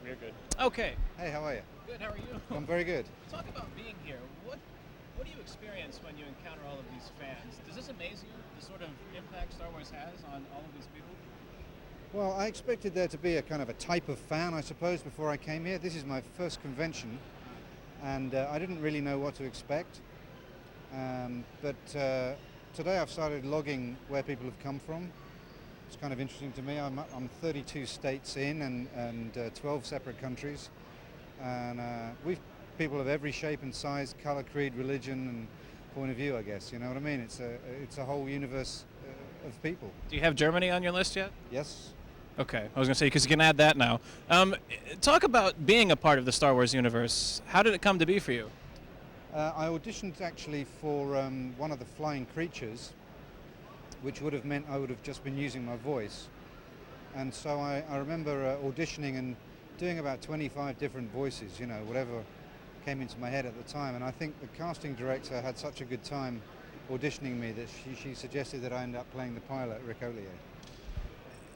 We're good. Okay. Hey, how are you? Good. How are you? I'm very good. Talk about being here. What do you experience when you encounter all of these fans? Does this amaze you? The sort of impact Star Wars has on all of these people? Well, I expected there to be a kind of a type of fan, I suppose, before I came here. This is my first convention, and I didn't really know what to expect. But today I've started logging where people have come from. It's kind of interesting to me. I'm 32 states in and 12 separate countries, and we've people of every shape and size, color, creed, religion, and point of view. I guess you know what I mean. It's a whole universe of people. Do you have Germany on your list yet? Yes. Okay, I was going to say, because you can add that now. Talk about being a part of the Star Wars universe. How did it come to be for you? I auditioned actually for one of the flying creatures, which would have meant I would have just been using my voice. And so I remember auditioning and doing about 25 different voices, you know, whatever came into my head at the time. And I think the casting director had such a good time auditioning me that she suggested that I end up playing the pilot, Ric Olie.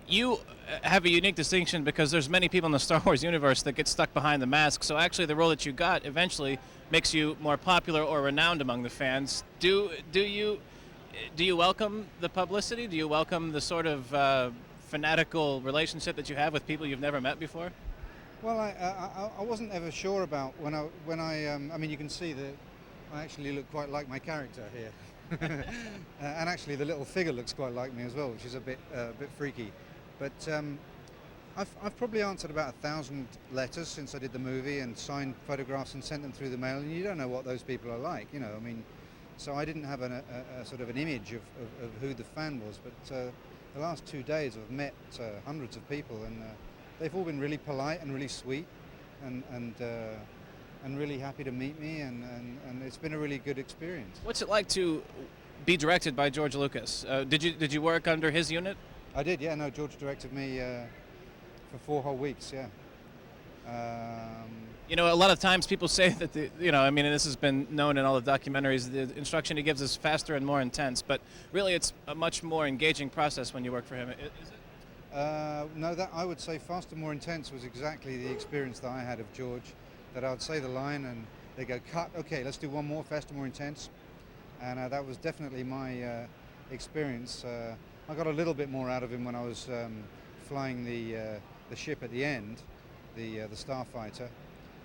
You have a unique distinction because there's many people in the Star Wars universe that get stuck behind the mask, so actually the role that you got eventually makes you more popular or renowned among the fans. Do you welcome the publicity? Do you welcome the sort of fanatical relationship that you have with people you've never met before? Well, I wasn't ever sure about when I mean, you can see that I actually look quite like my character here. And actually the little figure looks quite like me as well, which is a bit freaky. But I've probably answered about 1,000 letters since I did the movie and signed photographs and sent them through the mail, and you don't know what those people are like, you know. I mean, so I didn't have a sort of an image of who the fan was, but the last 2 days I've met hundreds of people, and they've all been really polite and really sweet, and really happy to meet me, and it's been a really good experience. What's it like to be directed by George Lucas? Did you work under his unit? I did, yeah. No, George directed me for 4 whole weeks, yeah. You know, a lot of times people say that and this has been known in all the documentaries, the instruction he gives is faster and more intense, but really it's a much more engaging process when you work for him. Is it? No, that I would say faster, more intense was exactly the experience that I had of George. That I would say the line and they go, cut, okay, let's do one more, faster, more intense. And that was definitely my experience. I got a little bit more out of him when I was flying the ship at the end, the Starfighter,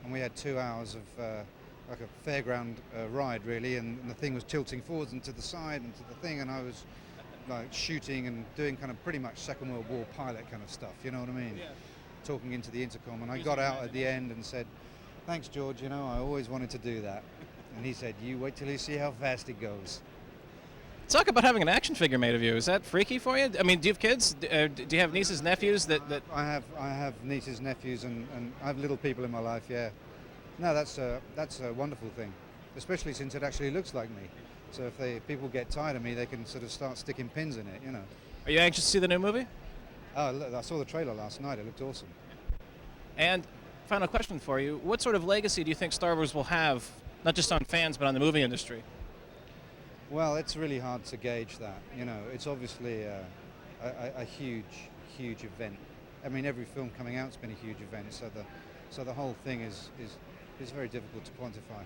and we had 2 hours of like a fairground ride really, and the thing was tilting forwards and to the side and to the thing, and I was like shooting and doing kind of pretty much Second World War pilot kind of stuff, you know what I mean? Yeah. Talking into the intercom, and I got out at the end and said, "Thanks, George, you know, I always wanted to do that." And he said, "You wait till you see how fast it goes." Talk about having an action figure made of you. Is that freaky for you? I mean, do you have kids? Do you have nieces, nephews that... I have nieces, nephews, and I have little people in my life, yeah. No, that's a wonderful thing, especially since it actually looks like me. So if people get tired of me, they can sort of start sticking pins in it, you know. Are you anxious to see the new movie? Oh, look, I saw the trailer last night. It looked awesome. And final question for you. What sort of legacy do you think Star Wars will have, not just on fans, but on the movie industry? Well, it's really hard to gauge that. You know, it's obviously a huge event. I mean, every film coming out's been a huge event, so the whole thing is very difficult to quantify.